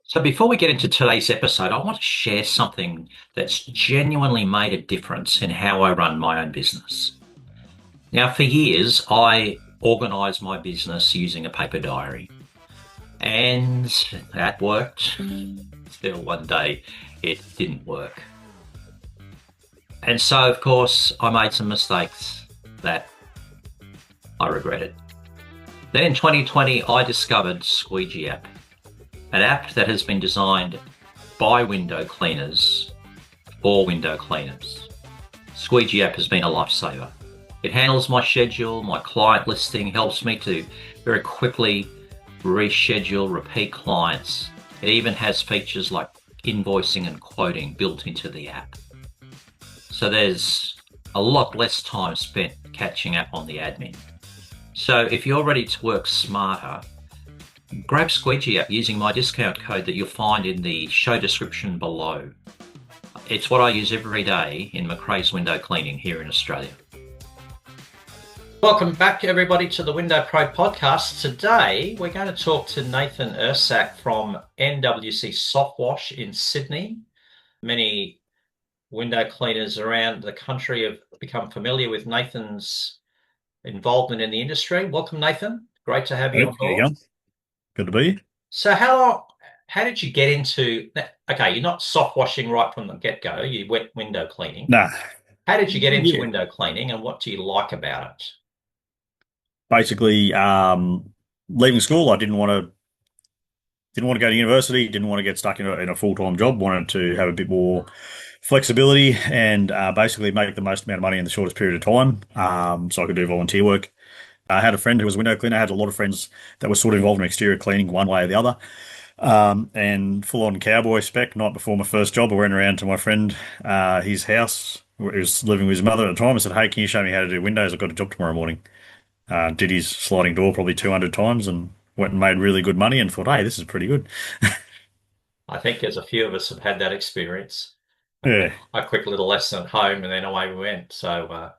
So before we get into today's episode, I want to share something that's genuinely made a difference in how I run my own business. Now, for years, I organized my business using a paper diary, and that worked until one day it didn't work. And so, of course, I made some mistakes that I regretted. Then in 2020, I discovered Squeegee app, an app that has been designed by window cleaners for window cleaners. Squeegee app has been a lifesaver. It handles my schedule, my client listing, helps me to very quickly reschedule repeat clients. It even has features like invoicing and quoting built into the app. So there's a lot less time spent catching up on the admin. So if you're ready to work smarter, grab Squeegee app using my discount code that you'll find in the show description below. It's what I use every day in McRae's window cleaning here in Australia. Welcome back, everybody, to the Window Pro podcast. Today, we're going to talk to Nathan Irsak from NWC Softwash in Sydney. Many window cleaners around the country have become familiar with Nathan's involvement in the industry. Welcome, Nathan. Great to have you on There you board. go. Good to be. So how did you get into, okay, you're not soft washing right from the get-go, you wet window cleaning. Nah, How did you get into yeah. window cleaning and what do you like about it? Basically, leaving school, I didn't want to go to university, didn't want to get stuck in a full-time job, wanted to have a bit more flexibility and basically make the most amount of money in the shortest period of time, so I could do volunteer work. I had a friend who was a window cleaner. I had a lot of friends that were sort of involved in exterior cleaning one way or the other. And full-on cowboy spec. Night before my first job, I went around to my friend, his house. He was living with his mother at the time. I said, "Hey, can you show me how to do windows? I've got a job tomorrow morning." Did his sliding door probably 200 times and went and made really good money and thought, "Hey, this is pretty good." I think there's a few of us have had that experience. Yeah. A quick little lesson at home and then away we went. So,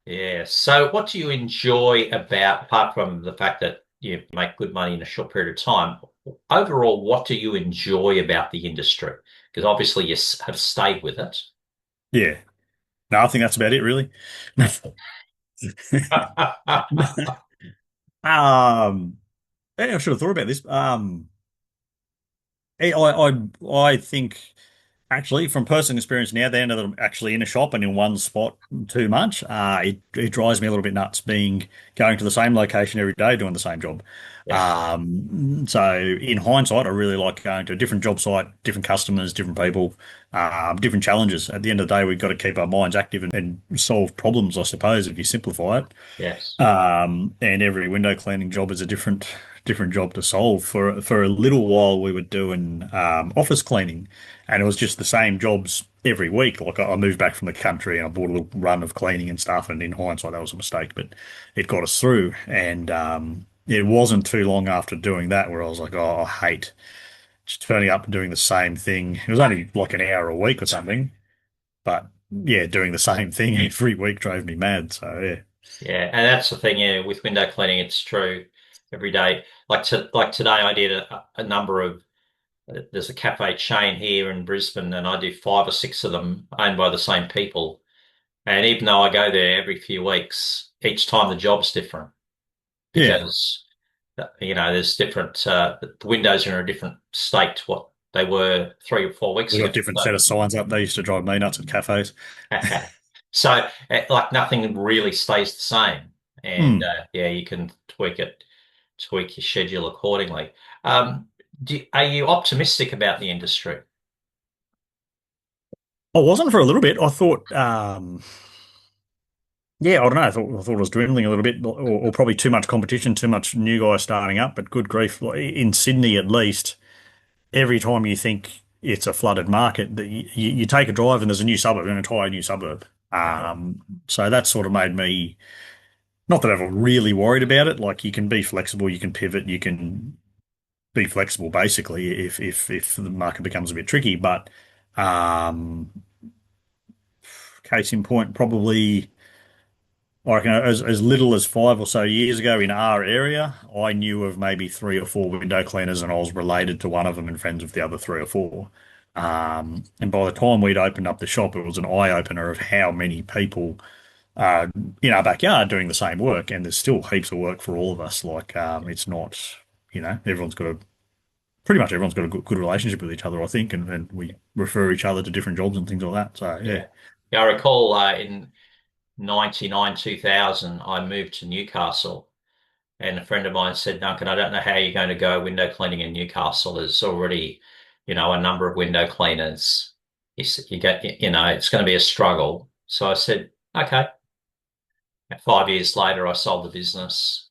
yeah. So what do you enjoy about, apart from the fact that you make good money in a short period of time, overall, what do you enjoy about the industry? Because obviously you have stayed with it. Yeah. No, I think that's about it, really. Yeah, I should have thought about this. I think actually from personal experience now, then that I'm actually in a shop and in one spot too much, it drives me a little bit nuts being going to the same location every day doing the same job. Yes. So in hindsight, I really like going to a different job site, different customers, different people, different challenges. At the end of the day, we've got to keep our minds active and solve problems, I suppose, if you simplify it. Yes. And every window cleaning job is a different job to solve. For a little while, we were doing office cleaning, and it was just the same jobs every week. Like I moved back from the country and I bought a little run of cleaning and stuff. And in hindsight, that was a mistake, but it got us through. And it wasn't too long after doing that where I was like, oh, I hate just turning up and doing the same thing. It was only like an hour a week or something, but yeah, doing the same thing every week drove me mad. So yeah. Yeah, and that's the thing, yeah, with window cleaning, it's true every day. Like today, I did a number of. There's a cafe chain here in Brisbane, and I do five or six of them owned by the same people. And even though I go there every few weeks, each time the job's different Yeah. because there's different. The windows are in a different state to what they were 3 or 4 weeks We've ago. got different set of signs up. They used to drive me nuts at cafes. So, like nothing really stays the same, and Hmm. yeah, you can tweak your schedule accordingly. Are you optimistic about the industry? I wasn't for a little bit. I thought, yeah, I don't know. I thought it was dwindling a little bit, or probably too much competition, too much new guys starting up. But good grief, like, in Sydney at least, every time you think it's a flooded market, that you take a drive and there's a new suburb, an entire new suburb. So that sort of made me not that I'm really worried about it. Like you can be flexible, you can pivot, you can be flexible basically if the market becomes a bit tricky. But um, case in point, probably I reckon as little as 5 or so years ago in our area, I knew of maybe 3 or 4 window cleaners, and I was related to one of them and friends with the other 3 or 4. And by the time we'd opened up the shop, it was an eye opener of how many people in our backyard doing the same work, and there's still heaps of work for all of us. Like it's not, everyone's got a pretty much everyone's got a good relationship with each other, I think, and we refer each other to different jobs and things like that. So yeah. Yeah. Yeah, I recall in 99, 2000, I moved to Newcastle, and a friend of mine said, Duncan, I don't know how you're going to go window cleaning in Newcastle. There's already, a number of window cleaners. You get, it's going to be a struggle. So I said, okay. 5 years later, I sold the business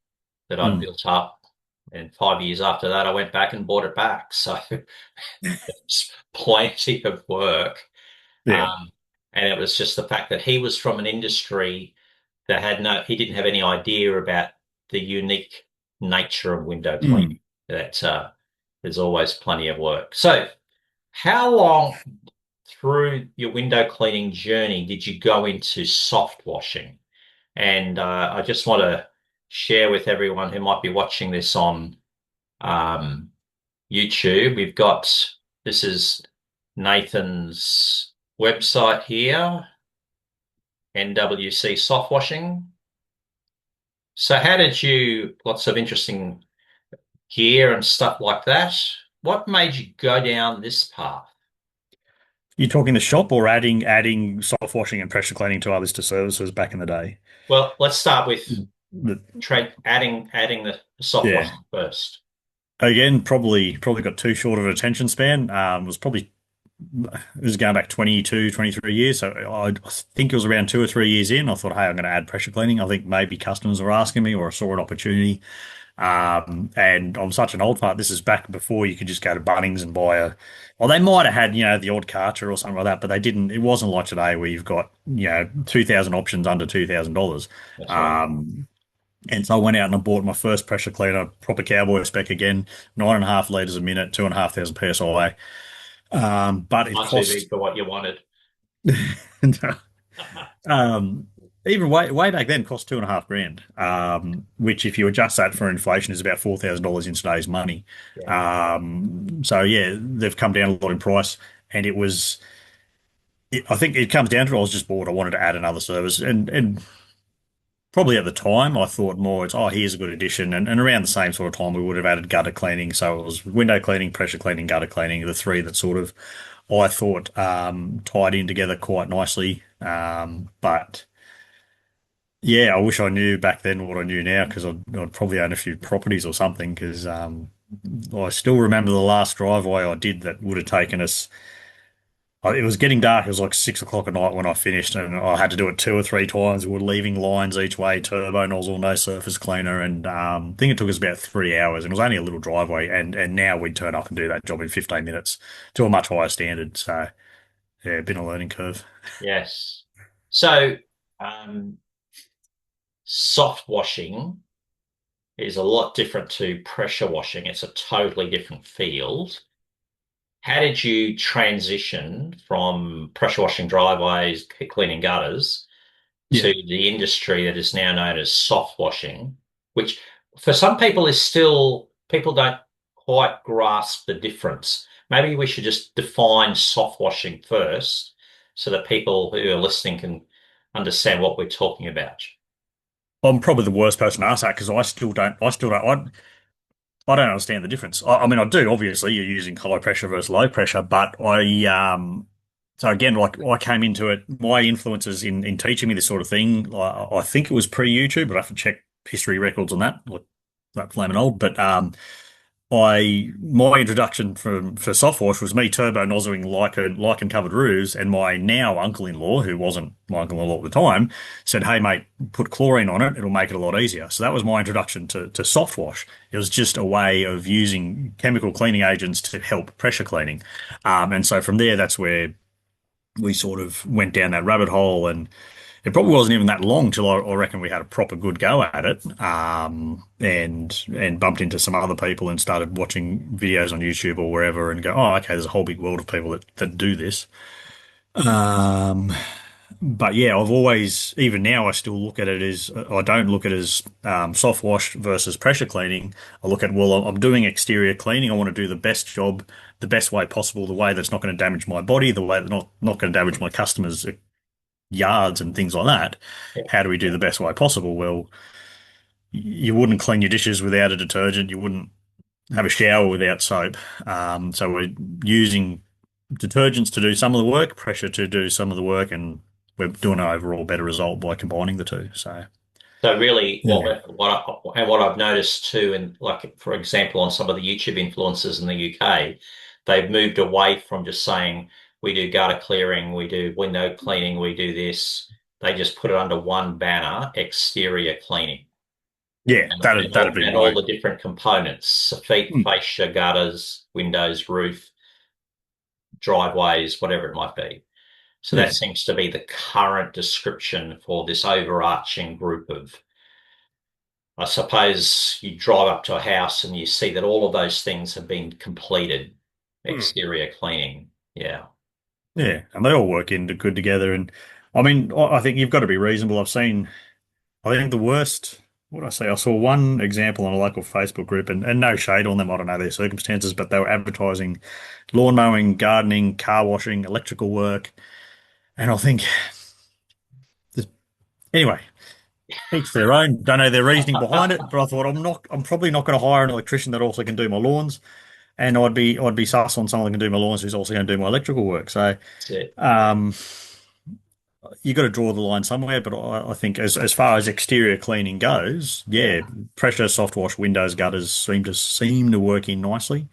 that I'd Mm. built up. And 5 years after that, I went back and bought it back. So it's plenty of work. Yeah. Um, and it was just the fact that he was from an industry that he didn't have any idea about the unique nature of window Mm. cleaning. That there's always plenty of work. So, how long through your window cleaning journey did you go into soft washing? And I just want to share with everyone who might be watching this on um, YouTube. This is Nathan's website here, NWC Softwashing. So how did lots of interesting gear and stuff like that. What made you go down this path? You're talking the shop or adding soft washing and pressure cleaning to our list of services back in the day? Well, let's start with The- adding the soft yeah. washing first. Again, probably got too short of an attention span. It was going back 22, 23 years. So I think it was around 2 or 3 years in. I thought, hey, I'm going to add pressure cleaning. I think maybe customers were asking me, or I saw an opportunity. And I'm such an old fart. This is back before you could just go to Bunnings and buy well, they might have had, the odd Karcher or something like that, but they didn't. It wasn't like today where you've got, 2,000 options under $2,000. That's right. And so I went out and I bought my first pressure cleaner, proper cowboy spec again, 9.5 liters a minute, 2,500 PSI. But it Not too cost, big for what you wanted. um, even way back then, cost 2.5 grand. Which if you adjust that for inflation is about $4,000 in today's money. Yeah. So yeah, they've come down a lot in price, and I think it comes down to I was just bored. I wanted to add another service, and probably at the time I thought more it's here's a good addition, and around the same sort of time we would have added gutter cleaning. So it was window cleaning, pressure cleaning, gutter cleaning, the three that sort of I thought tied in together quite nicely. But yeah, I wish I knew back then what I knew now, because I'd probably own a few properties or something, because I still remember the last driveway I did that would have taken us. It was getting dark. It was like 6 o'clock at night when I finished, and I had to do it 2 or 3 times. We were leaving lines each way, turbo nozzle, no surface cleaner, and I think it took us about 3 hours. And it was only a little driveway, and now we'd turn up and do that job in 15 minutes to a much higher standard. So yeah, been a learning curve. Yes. So, um, soft washing is a lot different to pressure washing. It's a totally different field. How did you transition from pressure washing driveways, cleaning gutters, Yeah. to the industry that is now known as soft washing, which for some people is still, people don't quite grasp the difference. Maybe we should just define soft washing first so that people who are listening can understand what we're talking about. I'm probably the worst person to ask that, because I don't understand the difference. I mean, I do. Obviously, you're using high pressure versus low pressure, but so again, like I came into it, my influences in teaching me this sort of thing. I think it was pre-YouTube, but I have to check history records on that. Like that flaming old, but my introduction for softwash was me turbo nozzling lichen covered roofs, and my now uncle-in-law, who wasn't my uncle-in-law at the time, said, "Hey mate, put chlorine on it; it'll make it a lot easier." So that was my introduction to softwash. It was just a way of using chemical cleaning agents to help pressure cleaning, and so from there, that's where we sort of went down that rabbit hole, and it probably wasn't even that long till I reckon we had a proper good go at it, and bumped into some other people and started watching videos on YouTube or wherever, and go, oh, okay, there's a whole big world of people that do this. Um, But yeah, I've always, even now, I still look at it as, I don't look at it as soft wash versus pressure cleaning. I look at, well, I'm doing exterior cleaning. I want to do the best job, the best way possible, the way that's not going to damage my body, the way that's not going to damage my customers' yards and things like that. How do we do the best way possible? Well, you wouldn't clean your dishes without a detergent. You wouldn't have a shower without soap. So we're using detergents to do some of the work, pressure to do some of the work, and we're doing an overall better result by combining the two. So So really, yeah, what I've noticed too, and like for example, on some of the YouTube influencers in the UK, they've moved away from just saying we do gutter clearing, we do window cleaning, we do this. They just put it under one banner, exterior cleaning, yeah, that'd be and all my the different components, feet, fascia, gutters, windows, roof, driveways, whatever it might be. So that yeah, seems to be the current description for this overarching group of, I suppose you drive up to a house and you see that all of those things have been completed. mm, Exterior cleaning. Yeah. yeah, and they all work into good together. And I mean, I think you've got to be reasonable. I think the worst. What did I say? I saw one example on a local Facebook group, and no shade on them. I don't know their circumstances, but they were advertising lawn mowing, gardening, car washing, electrical work. And I think, anyway, each their own. Don't know their reasoning behind it, but I thought I'm probably not going to hire an electrician that also can do my lawns, and I'd be sus on someone that can do my lawns who's also going to do my electrical work. So, That's it. um, you got to draw the line somewhere. But I think as far as exterior cleaning goes, yeah, pressure, soft wash, windows, gutters seem to work in nicely.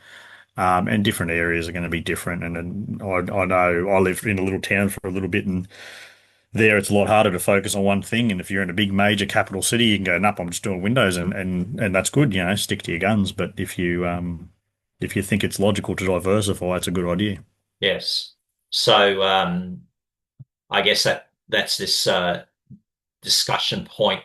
And different areas are going to be different. And I know I lived in a little town for a little bit, and there it's a lot harder to focus on one thing. And if you're in a big major capital city, you can go, nope, I'm just doing windows, and that's good, stick to your guns. But if you think it's logical to diversify, it's a good idea. Yes. So I guess that's this discussion point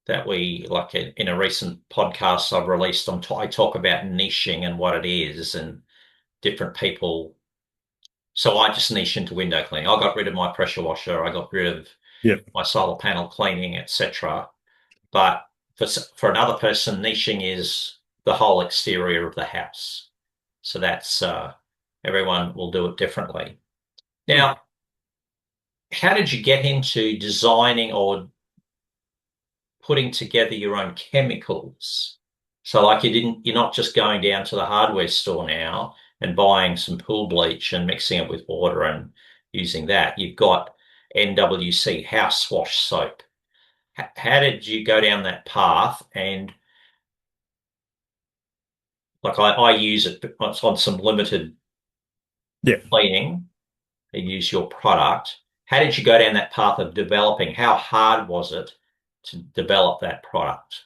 that we like in a recent podcast I've released on I talk about niching and what it is and different people. So I just niche into window cleaning. I got rid of my pressure washer. I got rid of Yep. my solar panel cleaning, etc. But for another person, niching is the whole exterior of the house. So that's everyone will do it differently. Hmm. Now, how did you get into designing or putting together your own chemicals? So like you're not just going down to the hardware store now and buying some pool bleach and mixing it with water and using that. You've got NWC Housewash Soap. How did you go down that path? And like I use it on some limited Yeah. cleaning. I use your product. How did you go down that path of developing? How hard was it to develop that product?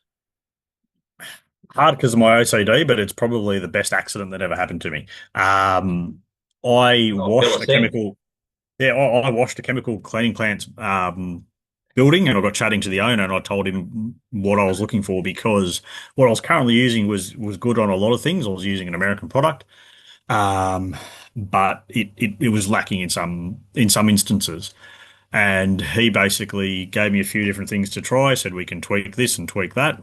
Hard because of my OCD, but it's probably the best accident that ever happened to me. I Well, fill washed a us in. chemical. Yeah, I washed a chemical cleaning plant's building, and I got chatting to the owner, and I told him what I was looking for because what I was currently using was good on a lot of things. I was using an American product, um, but it was lacking in some instances. And he basically gave me a few different things to try, said we can tweak this and tweak that.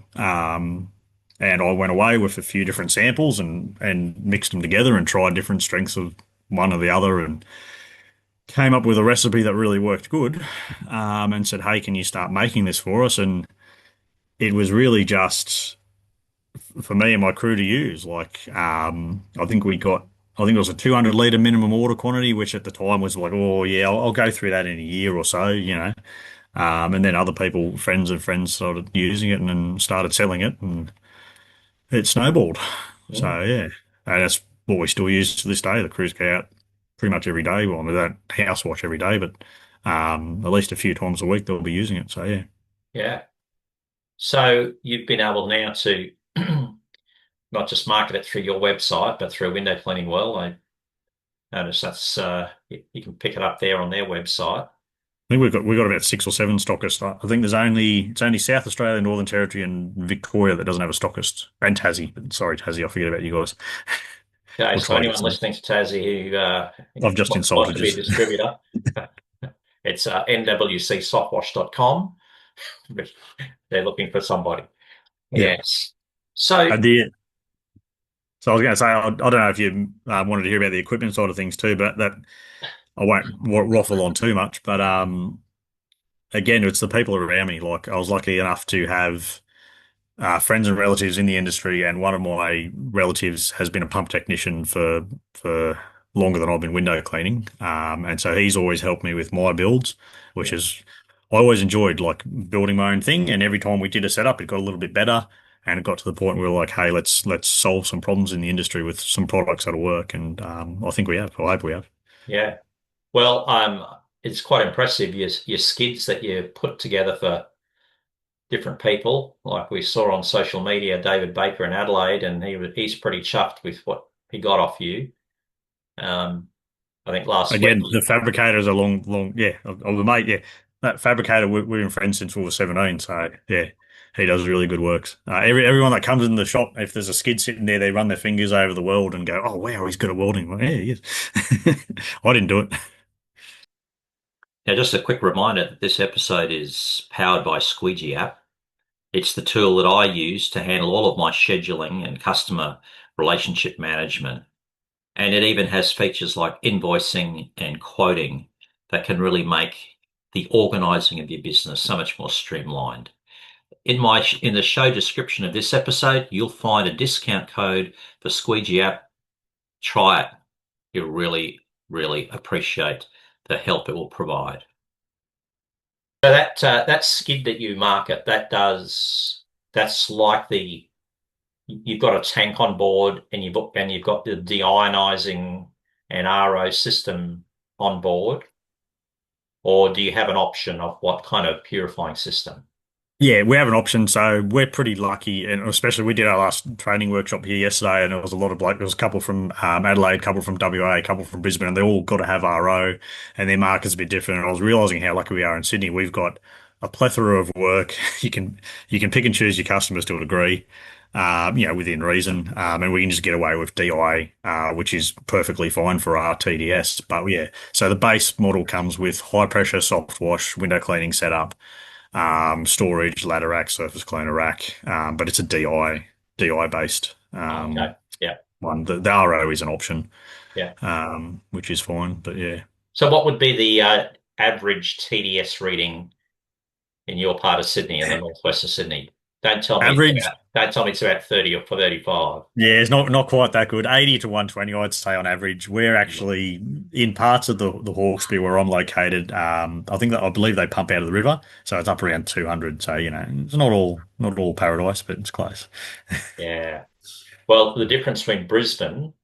And I went away with a few different samples and mixed them together and tried different strengths of one or the other and came up with a recipe that really worked good. And said, hey, can you start making this for us? And it was really just for me and my crew to use. Like, I think it was a 200 litre minimum order quantity, which at the time was like, oh yeah, I'll go through that in a year or so. And then other people, friends of friends, started using it and then started selling it, and it snowballed. Mm, So yeah, and that's what we still use to this day. The crews go out pretty much every day. Well, I mean, they don't house wash every day, but at least a few times a week they'll be using it. So yeah, yeah. So you've been able now to not just market it through your website, but through Window Cleaning World. I notice that's you can pick it up there on their website. I think we've got about 6 or 7 stockists. I think it's only South Australia, Northern Territory, and Victoria that doesn't have a stockist, and Tassie. But sorry, Tassie, I forget about you guys. Okay, We'll so try to get anyone some. listening to Tassie who I've just wants insulted to you. be a distributor, It's NWC Softwash.com. They're looking for somebody. Yeah. Yes. So, And so I was going to say, I don't know if you wanted to hear about the equipment side of things too, but that I won't waffle on too much. But again, it's the people around me. Like I was lucky enough to have friends and relatives in the industry, and one of my relatives has been a pump technician for longer than I've been window cleaning, and so he's always helped me with my builds, which yeah, is I always enjoyed like building my own thing, and every time we did a setup, it got a little bit better, and it got to the point where we were like, hey, let's solve some problems in the industry with some products that'll work, and I think we have. I hope we have. yeah. Well, it's quite impressive your skids that you put together for different people. Like we saw on social media, David Baker in Adelaide, and he's pretty chuffed with what he got off you. Um, I think last week. Again, the fabricators are long, yeah. Of the mate, yeah. That fabricator, we've been friends since we were 17. So, yeah, he does really good works. Everyone that comes in the shop, if there's a skid sitting there, they run their fingers over the weld and go, oh, wow, he's good at welding. Well, yeah, he is. I didn't do it. Now, just a quick reminder that this episode is powered by Squeegee app. It's the tool that I use to handle all of my scheduling and customer relationship management. And it even has features like invoicing and quoting that can really make the organizing of your business so much more streamlined. In the show description of this episode, you'll find a discount code for Squeegee app. Try it. You'll really, really appreciate the help it will provide. So that skid that you market, that's like you've got a tank on board and you've got the deionizing and RO system on board, or do you have an option of what kind of purifying system? Yeah, we have an option, so we're pretty lucky, and especially we did our last training workshop here yesterday, and it was a lot of there was a couple from Adelaide, a couple from WA, a couple from Brisbane, and they all got to have RO, and their market's a bit different. And I was realizing how lucky we are in Sydney. We've got a plethora of work. You can pick and choose your customers to a degree, within reason, and we can just get away with DI, which is perfectly fine for our TDS. But yeah, so the base model comes with high pressure soft wash, window cleaning setup, storage, ladder rack, surface cleaner rack, but it's a DI based Oh, okay. Yeah. one. The RO is an option, Yeah. which is fine. But yeah, So what would be the average TDS reading in your part of Sydney, in the northwest of Sydney? average. Don't tell me it's about 30 or 35. Yeah, it's not quite that good. 80 to 120, I'd say on average. We're actually in parts of the Hawkesbury where I'm located. I believe they pump out of the river, so it's up around 200. So it's not all paradise, but it's close. Yeah. Well, the difference between Brisbane,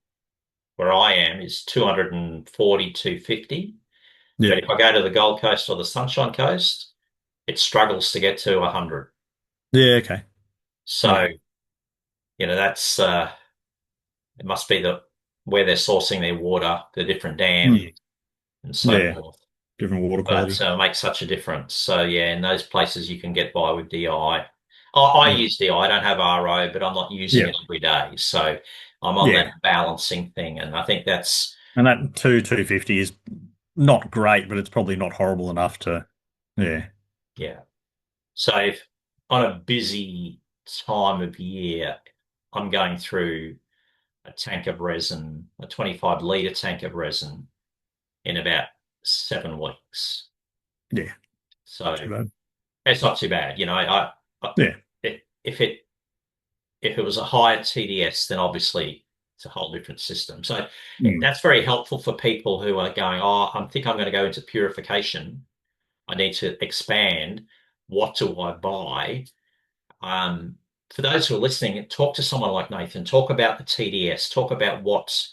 where I am, is 240, 250. Yeah, But if I go to the Gold Coast or the Sunshine Coast, it struggles to get to 100. yeah, okay, yeah, So, that's it must be where they're sourcing their water, the different dams mm, and so yeah. forth. Different water But quality. it makes such a difference. So yeah, in those places you can get by with DI. I Mm, use DI. I don't have RO, but I'm not using yeah, it every day. So I'm on yeah. that balancing thing, and I think that's And that 250 is not great, but it's probably not horrible enough to, yeah, yeah. So if on a busy time of year, I'm going through a tank of resin, a 25-litre tank of resin in about 7 weeks. yeah, not So too bad. it's not too bad. I Yeah, if it was a higher TDS, then obviously it's a whole different system. So mm, that's very helpful for people who are going, oh, I think I'm going to go into purification. I need to expand. What do I buy? Um, for those who are listening, talk to someone like Nathan. Talk about the TDS. Talk about what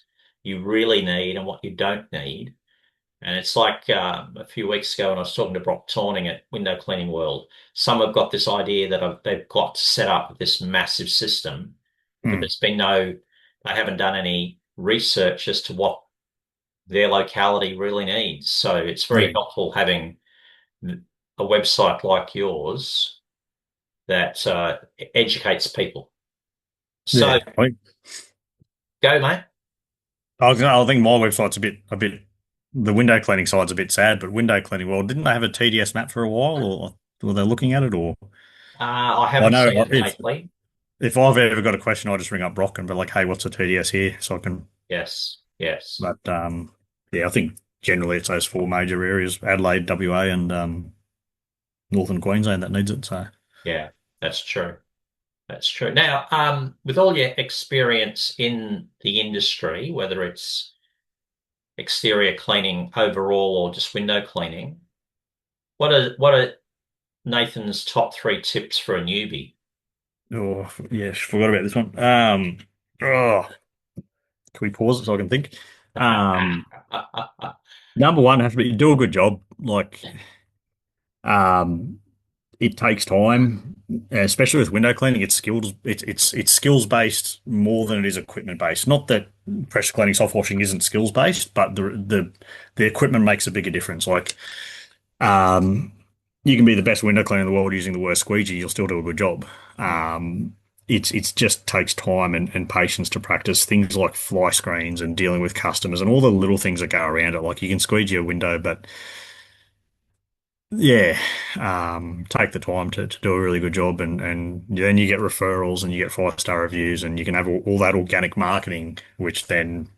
you really need and what you don't need. And it's like a few weeks ago when I was talking to Brock Torning at Window Cleaning World. Some have got this idea that they've got to set up this massive system, but mm, they haven't done any research as to what their locality really needs. So it's very yeah, helpful having a website like yours that educates people. So yeah. go, mate. I think my website's a bit the window cleaning side's a bit sad, but window cleaning, well, didn't they have a TDS map for a while, or were they looking at it? Or I I haven't know seen it if lately. if I've ever got a question, I just ring up Brock and be like, "Hey, what's a TDS here?" So I can. Yes, yes, But yeah, I think generally it's those four major areas: Adelaide, WA, and Northern Queensland that needs it. So yeah, that's true. That's true. Now, with all your experience in the industry, whether it's exterior cleaning overall or just window cleaning, what are Nathan's top three tips for a newbie? oh yes, forgot about this one. Oh, can we pause it so I can think? Um, Number one has to be do a good job. Um, it takes time, especially with window cleaning. It's skills. It's skills based more than it is equipment based. Not that pressure cleaning, soft washing isn't skills based, but the equipment makes a bigger difference. Um, you can be the best window cleaner in the world using the worst squeegee, you'll still do a good job. Um, it's just takes time and patience to practice things like fly screens and dealing with customers and all the little things that go around it. Like you can squeegee a window, but yeah, take the time to do a really good job, and then you get referrals and you get 5-star reviews, and you can have all that organic marketing, which then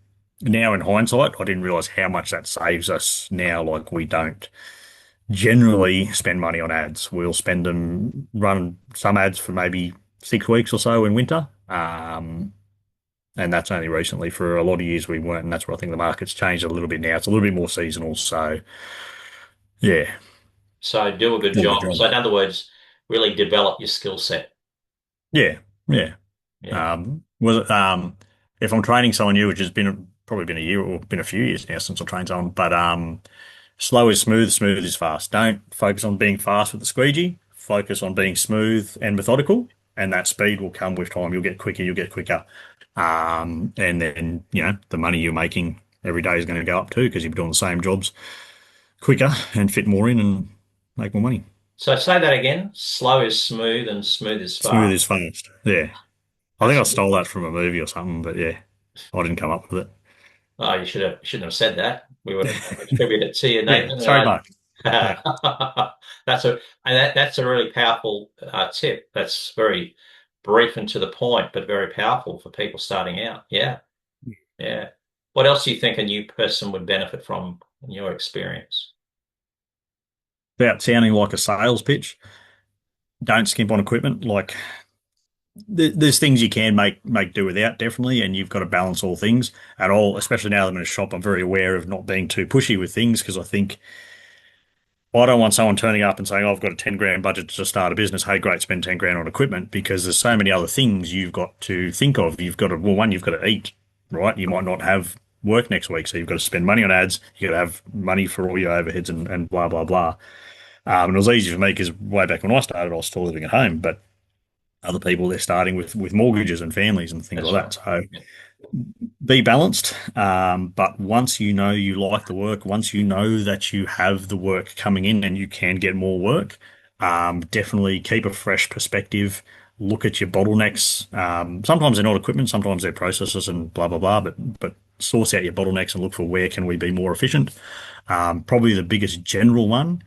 now in hindsight, I didn't realize how much that saves us now. Like we don't generally spend money on ads. We'll spend them, run some ads for maybe 6 weeks or so in winter. And that's only recently. For a lot of years we weren't, and that's where I think the market's changed a little bit now. It's a little bit more seasonal. So yeah, So do a good do a good job. job. So in other words, really develop your skill set. Yeah, yeah. Yeah. Was it, if I'm training someone new, which has been probably been a year or been a few years now since I trained someone, but slow is smooth, smooth is fast. Don't focus on being fast with the squeegee. Focus on being smooth and methodical, and that speed will come with time. You'll get quicker, you'll get quicker. And then, the money you're making every day is going to go up too because you're doing the same jobs quicker and fit more in and make more money. So say that again. Slow is smooth and smooth is Smooth fast. is fast. Yeah. I think That's I stole that from a movie or something, but yeah, I didn't come up with oh, you shouldn't have said that. We would have it. attributed it to you, Yeah, Nathan. trademark. Yeah. That's a really powerful tip. That's very brief and to the point, but very powerful for people starting out. Yeah, yeah. What else do you think a new person would benefit from in your experience? Without sounding like a sales pitch, don't skimp on equipment. Like there's things you can make do without, definitely, and you've got to balance all things at all. Especially now that I'm in a shop, I'm very aware of not being too pushy with things because I think I don't want someone turning up and saying, "Oh, I've got a 10 grand budget to start a business. Hey, great, spend 10 grand on equipment," because there's so many other things you've got to think of. You've got to, well, one, you've got to eat, right? You might not have work next week, so you've got to spend money on ads. You got to have money for all your overheads and blah blah blah. And it was easy for me because way back when I started, I was still living at home, but other people they're starting with mortgages and families and things That's like right. that. So Yeah, be balanced. But once you know you like the work, once you know that you have the work coming in and you can get more work, definitely keep a fresh perspective. Look at your bottlenecks. Sometimes they're not equipment, sometimes they're processes and blah blah blah. But source out your bottlenecks and look for where can we be more efficient. Probably the biggest general one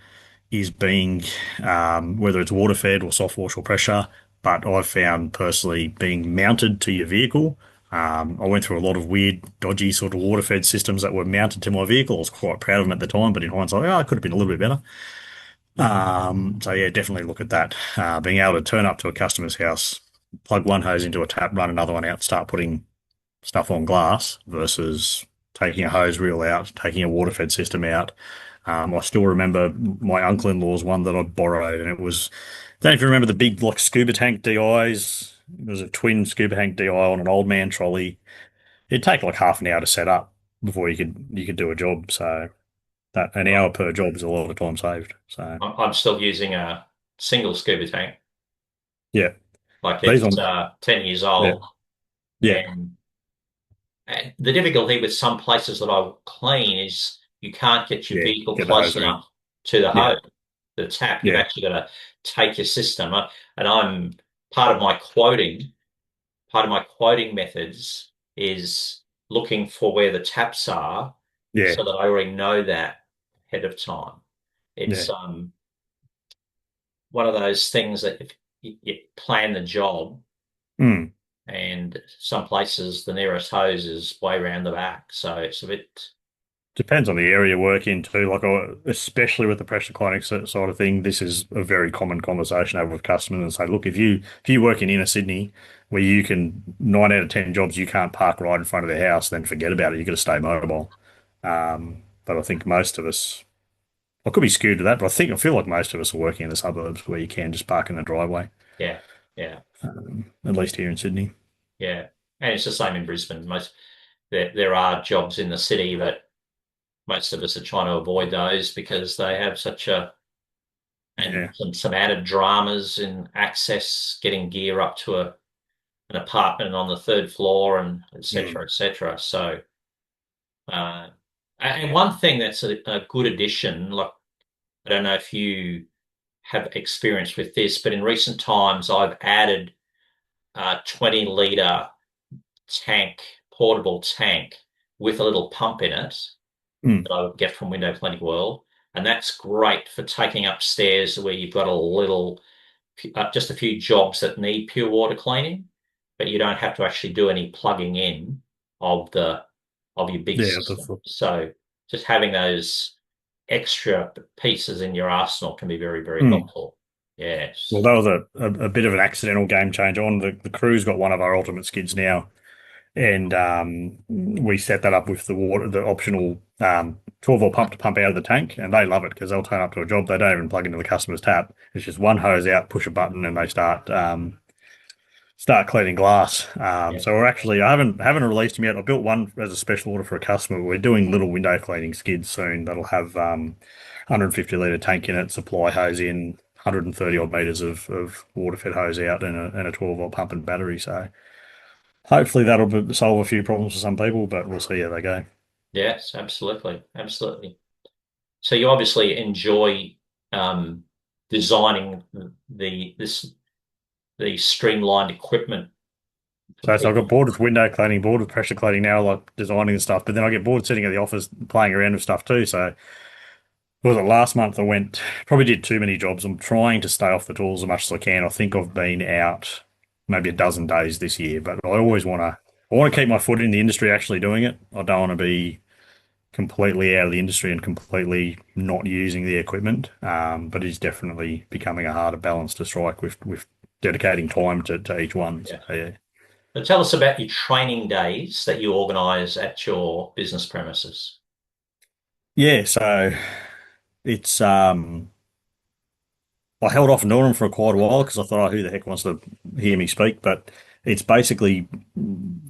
is being whether it's water fed or soft wash or pressure. But I've found personally being mounted to your vehicle. I went through a lot of weird, dodgy sort of water fed systems that were mounted to my vehicle. I was quite proud of them at the time, but in hindsight, I could have been a little bit better. So yeah, definitely look at that. Being able to turn up to a customer's house, plug one hose into a tap, run another one out, start putting stuff on glass versus taking a hose reel out, taking a water fed system out. I still remember my uncle-in-law's one that I borrowed, and it was, I don't know if you remember the big like scuba tank DIs. It was a twin scuba tank DI on an old man trolley. It'd take like half an hour to set up before you could do a job. So that an right. hour per job is a lot of time saved. So I'm still using a single scuba tank. yeah, Like these it's ones, 10 years yeah, old, yeah, and the difficulty with some places that I clean is you can't get your yeah. vehicle Get the close hose around. enough to the Yeah, hose, the tap. You've yeah, actually got to take your system. And I'm part of my quoting. Part of my quoting methods is looking for where the taps are Yeah, so that I already know that ahead of time. yeah. It's one of those things that if you plan the job, Mm. and some places the nearest hose is way around the back, so it's a bit. Depends on the area you work in too. Like, especially with the pressure cleaning side of thing, this is a very common conversation I have with customers and say, look, if you work in inner Sydney, where you can 9 out of 10 jobs you can't park right in front of the house, then forget about it. You got to stay mobile. But I think most of us, I could be skewed to that, but I feel like most of us are working in the suburbs where you can just park in the driveway. Yeah, yeah, At least here in Sydney. yeah. And it's the same in Brisbane. There are jobs in the city, but most of us are trying to avoid those because they have such a and Yeah. some added dramas in access, getting gear up to an apartment on the third floor, and et cetera, Mm. et cetera. So, uh, and one thing that's a good addition, like I don't know if you have experience with this, but in recent times I've added a 20 litre tank, portable tank with a little pump in it Mm. that I would get from Window Clinic World. And that's great for taking upstairs where you've got a little, just a few jobs that need pure water cleaning, but you don't have to actually do any plugging in of the of your big Yeah. system. So just having those extra pieces in your arsenal can be very, very Mm. helpful. Well, Yes. that was a bit of an accidental game changer. On the crew's got one of our ultimate skids now, and we set that up with the optional 12 volt pump to pump out of the tank, and they love it because they'll turn up to a job. They don't even plug into the customer's tap. It's just one hose out, push a button, and they start cleaning glass. Yeah. So we're actually I haven't released them yet. I built one as a special order for a customer. We're doing little window cleaning skids soon that'll have 150 litre tank in it, supply hose in, 130 odd meters of water fed hose out, and a 12 volt pump and battery. So hopefully solve a few problems for some people, but we'll see how they go. Yes, absolutely. Absolutely. So you obviously enjoy um, designing the streamlined equipment for So I've got people. bored with window cleaning, bored with pressure cleaning now, like designing and stuff. But then I get bored sitting at the office playing around with stuff too. So was it last month I went, probably did too many jobs. I'm trying to stay off the tools as much as I can. I think I've been out maybe a dozen days this year, but I want to keep my foot in the industry actually doing it. I don't want to be completely out of the industry and completely not using the equipment. But it's definitely becoming a harder balance to strike with dedicating time to each one. So Yeah. yeah. But tell us about your training days that you organize at your business premises. Yeah, so it's I held off on doing them for quite a while because I thought, oh, who the heck wants to hear me speak? But it's basically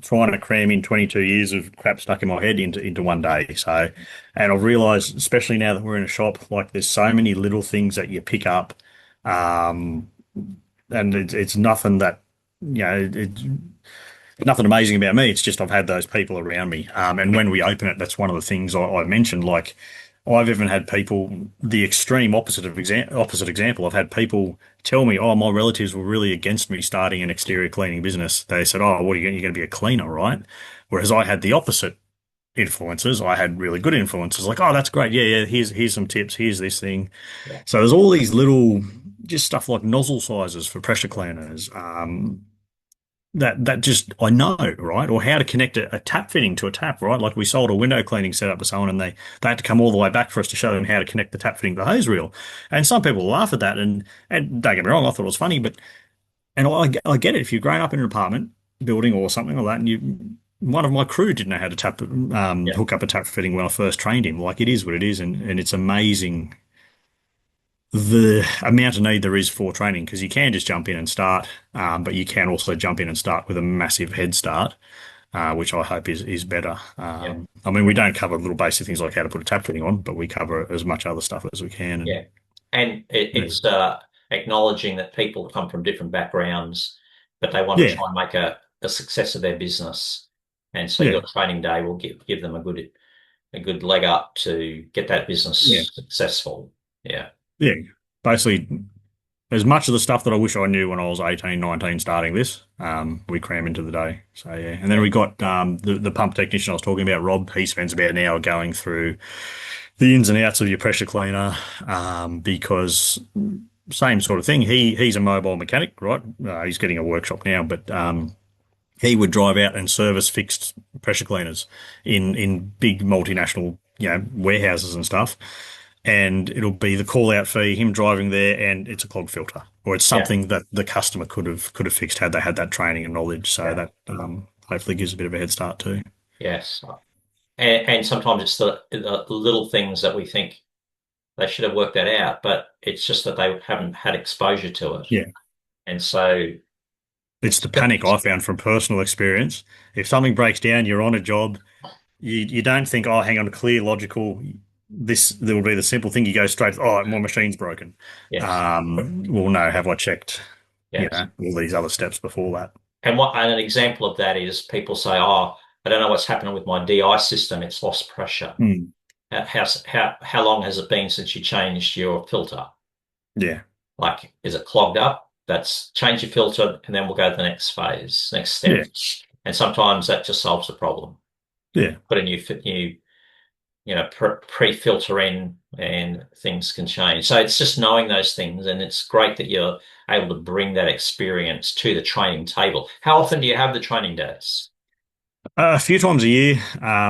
trying to cram in 22 years of crap stuck in my head into one day. So, and I've realized, especially now that we're in a shop, like there's so many little things that you pick up, um, and it's nothing that, it's nothing amazing about me. It's just I've had those people around me. And when we open it, that's one of the things I mentioned. Like I've even had people, the extreme opposite example. I've had people tell me, "Oh, my relatives were really against me starting an exterior cleaning business." They said, "Oh, what are you going to be a cleaner, right?" Whereas I had the opposite influences. I had really good influences, like, "Oh, that's great. Yeah, yeah. Here's some tips. Here's this thing." Yeah. So there's all these little, just stuff like nozzle sizes for pressure cleaners. That just I know, right? Or how to connect a tap fitting to a tap, right? Like we sold a window cleaning setup to someone and they had to come all the way back for us to show them how to connect the tap fitting to the hose reel. And some people laugh at that and don't get me wrong, I thought it was funny, but and I get it if you're growing up in an apartment building or something like that and you one of my crew didn't know how to Yeah. hook up a tap fitting when I first trained him. Like it is what it is and it's amazing the amount of need there is for training because you can just jump in and start, but you can also jump in and start with a massive head start, which I hope is better. Yeah. I mean, we don't cover little basic things like how to put a tap fitting on, but we cover as much other stuff as we can. Yeah. And And it's acknowledging that people come from different backgrounds, but they want to yeah, try and make a success of their business. And so your yeah, training day will give them a good leg up to get that yeah, business successful. Yeah. yeah. Basically, as much of the stuff that I wish I knew when I was 18, 19 starting this, we cram into the day. So yeah. And then Yeah. we got the pump technician I was talking about, Rob. He spends about an hour going through the ins and outs of your pressure cleaner, because same sort of thing. He's a mobile mechanic, right? He's getting a workshop now, but he would drive out and service fixed pressure cleaners in big multinational, warehouses and stuff. And it'll be the call out fee, him driving there, and it's a clog filter, or it's Yeah. something that the customer could have fixed had they had that training and knowledge. So Yeah. that hopefully gives a bit of a head start too. Yes. And sometimes it's the little things that we think they should have worked that out, but it's just that they haven't had exposure to it. Yeah. And so It's the panic I found from personal experience. If something breaks down, you're on a job, you don't think, oh, hang on, clear, logical. This there will be the simple thing. You go straight, oh, my machine's broken. yes, Well, no, have I checked, yes. all these other steps before that? And an example of that is people say, "Oh, I don't know what's happening with my DI system. It's lost pressure. Mm, How long has it been since you changed your filter? yeah, Like, is it clogged up? That's change your filter, and then we'll go to the next phase, next step. yeah, And sometimes that just solves the problem. yeah. Put a new pre-filter in, and things can change. So it's just knowing those things, and it's great that you're able to bring that experience to the training table. How often do you have the training days? A few times a year.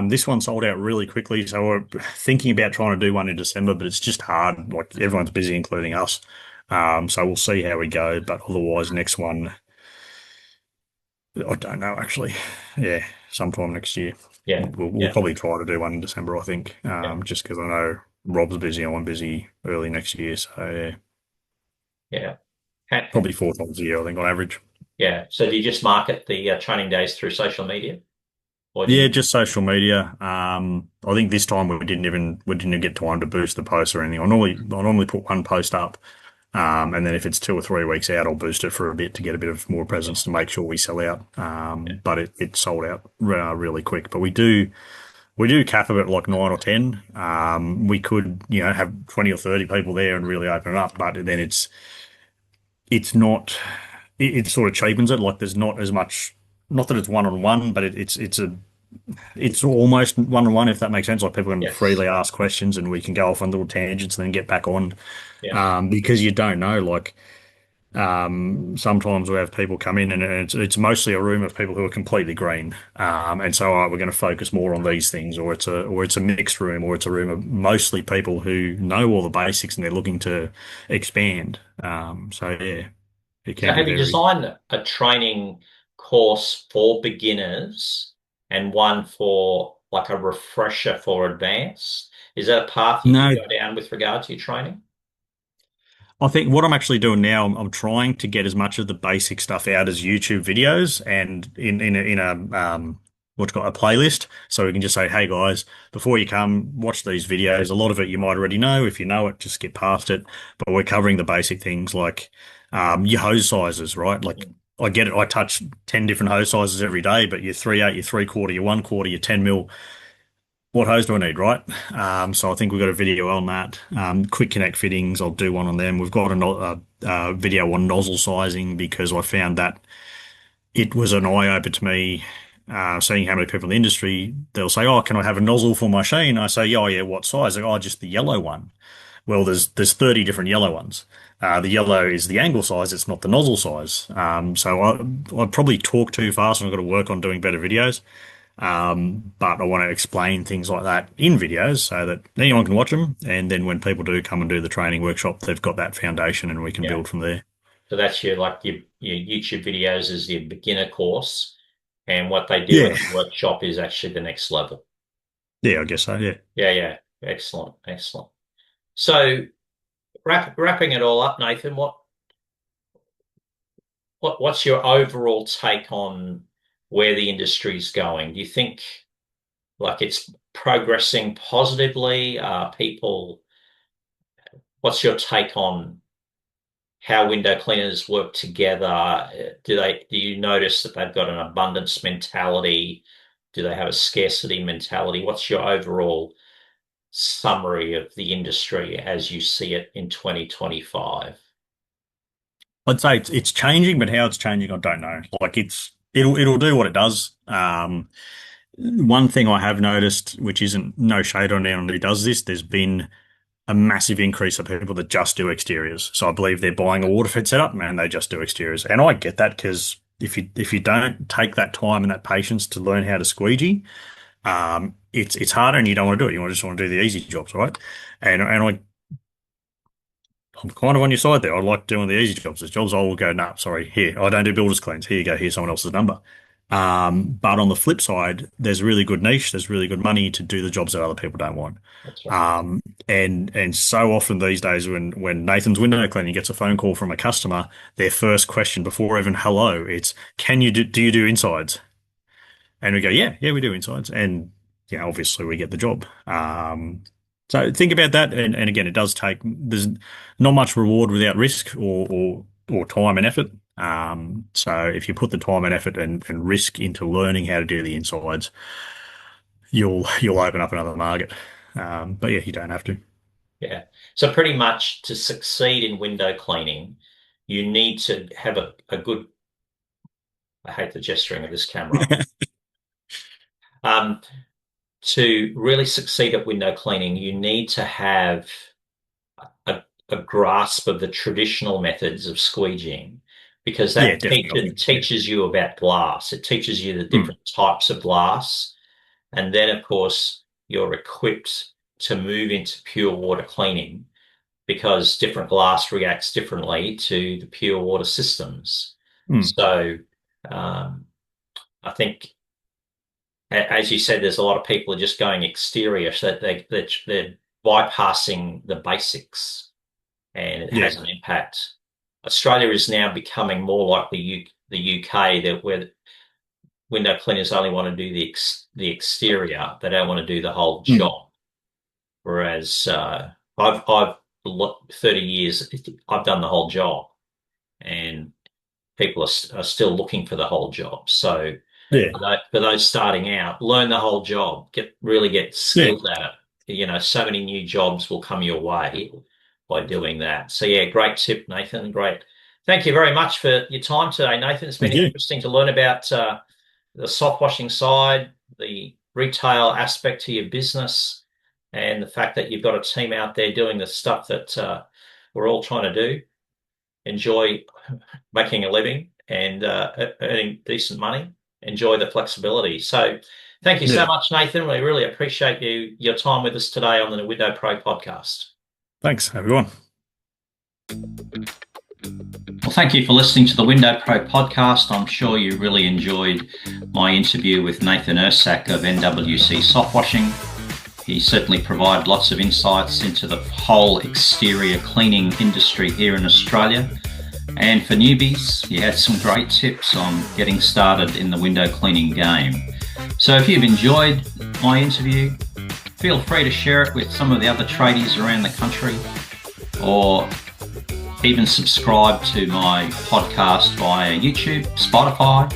This one sold out really quickly, so we're thinking about trying to do one in December, but it's just hard. Like everyone's busy, including us. So we'll see how we go. But otherwise, next one, I don't know actually. Yeah, sometime next year. Yeah, We'll yeah, probably try to do one in December, I think. yeah, Just because I know Rob's busy, I'm busy early next year. So yeah, yeah. Ha- probably 4 times a year, I think, on average. Yeah. So do you just market the training days through social media, or do Yeah, you? just social media. I think this time we didn't get time to boost the post or anything. I normally put one post up, and then if it's 2 or 3 weeks out, I'll boost it for a bit to get a bit of more Yeah, presence to make sure we sell out. yeah, But it sold out really quick. But we do cap it at like 9 or 10. We could have 20 or 30 people there and really open it up, but then it's not. It sort of cheapens it. Like there's not as much. Not that it's one on one, but it's almost one on one, if that makes sense. Like people can yes, freely ask questions and we can go off on little tangents and then get back on. yeah, Because you don't know, like sometimes we have people come in and it's mostly a room of people who are completely green. And so all right, we're going to focus more on these things, or it's a mixed room, or it's a room of mostly people who know all the basics and they're looking to expand. So yeah, it So can be have you very. designed a training course for beginners and one for like a refresher for advanced? Is that a path you No, go down with regard to your training? I think what I'm actually doing now, I'm trying to get as much of the basic stuff out as YouTube videos and in a what's called a playlist, so we can just say, hey guys, before you come, watch these videos. A lot of it you might already know. If you know it, just skip past it. But we're covering the basic things like your hose sizes, right? Like I get it. I touch 10 different hose sizes every day, but your 3/8, your 3/4, your 1/4, your 10 mil, what hose do I need, right? So I think we've got a video on that. Quick connect fittings, I'll do one on them. We've got a video on nozzle sizing because I found that it was an eye opener to me, seeing how many people in the industry, they'll say, oh, can I have a nozzle for my machine? I say, oh yeah, what size? They go, oh, just the yellow one. Well, there's 30 different yellow ones. The yellow is the angle size, it's not the nozzle size. So I probably talk too fast and I've got to work on doing better videos. But I want to explain things like that in videos so that anyone can watch them. And then when people do come and do the training workshop, they've got that foundation and we can Yeah. build from there. So that's your YouTube videos is your beginner course, and what they do in Yeah. the workshop is actually the next level. Yeah, I guess so. Yeah. Yeah, yeah. Excellent, excellent. So wrapping it all up, Nathan, what's your overall take on where the industry's going? Do you think like it's progressing positively? What's your take on how window cleaners work together? Do you notice that they've got an abundance mentality? Do they have a scarcity mentality? What's your overall summary of the industry as you see it in 2025? I'd say it's changing, but how it's changing, I don't know. Like it'll do what it does. One thing I have noticed, which isn't no shade on anyone who does this, there's been a massive increase of people that just do exteriors. So I believe they're buying a water fit setup and they just do exteriors. And I get that because if you don't take that time and that patience to learn how to squeegee, it's harder and you don't want to do it. You just want to do the easy jobs, right? I'm kind of on your side there. I like doing the easy jobs. The jobs I will go, nah, sorry, here, I don't do builder's cleans. Here you go, here's someone else's number. But on the flip side, there's really good niche, there's really good money to do the jobs that other people don't want. That's right. And so often these days when Nathan's window cleaning gets a phone call from a customer, their first question before even hello, it's do you do insides? And we go, yeah, we do insides. And yeah, obviously we get the job. So think about that. And again, there's not much reward without risk or time and effort. So if you put the time and effort and risk into learning how to do the insides, you'll open up another market. But yeah, you don't have to. Yeah. So pretty much to succeed in window cleaning, you need to have a good, I hate the gesturing of this camera. Um, to really succeed at window cleaning, you need to have a grasp of the traditional methods of squeegeeing because Yeah, that definitely. teaches you about glass. It teaches you the Mm, different types of glass. And then, of course, you're equipped to move into pure water cleaning because different glass reacts differently to the pure water systems. mm. So I think, as you said, there's a lot of people are just going exterior, so that they're bypassing the basics, and it Yeah. has an impact. Australia is now becoming more like the UK, that where window cleaners only want to do the exterior, they don't want to do the whole Mm. job. Whereas I've 30 years, I've done the whole job, and people are still looking for the whole job. So Yeah. for those starting out, learn the whole job, really get Yeah. skilled at it. So many new jobs will come your way by doing that. So yeah, great tip, Nathan. Great. Thank you very much for your time today, Nathan. It's been Thank you. interesting to learn about the soft washing side, the retail aspect to your business, and the fact that you've got a team out there doing the stuff that we're all trying to do. Enjoy making a living and earning decent money. Enjoy the flexibility. So, thank you so Yeah. much, Nathan. We really appreciate your time with us today on the Window Pro podcast. Thanks, everyone. Well, thank you for listening to the Window Pro podcast. I'm sure you really enjoyed my interview with Nathan Irsak of NWC Softwashing. He certainly provided lots of insights into the whole exterior cleaning industry here in Australia. And for newbies, he had some great tips on getting started in the window cleaning game. So if you've enjoyed my interview, feel free to share it with some of the other tradies around the country, or even subscribe to my podcast via YouTube, Spotify,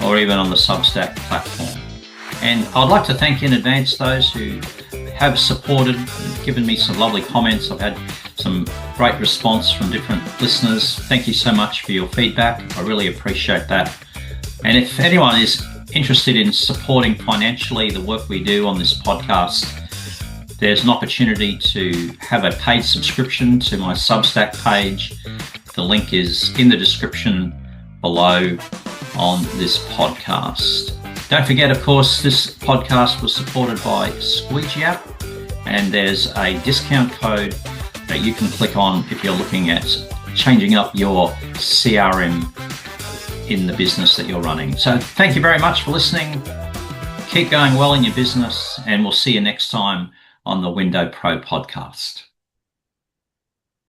or even on the Substack platform. And I'd like to thank in advance those who have supported, given me some lovely comments. I've had some great response from different listeners. Thank you so much for your feedback. I really appreciate that. And if anyone is interested in supporting financially the work we do on this podcast, there's an opportunity to have a paid subscription to my Substack page. The link is in the description below on this podcast. Don't forget, of course, this podcast was supported by Squeegee app, and there's a discount code that you can click on if you're looking at changing up your CRM in the business that you're running. So thank you very much for listening. Keep going well in your business, and we'll see you next time on the Window Pro podcast.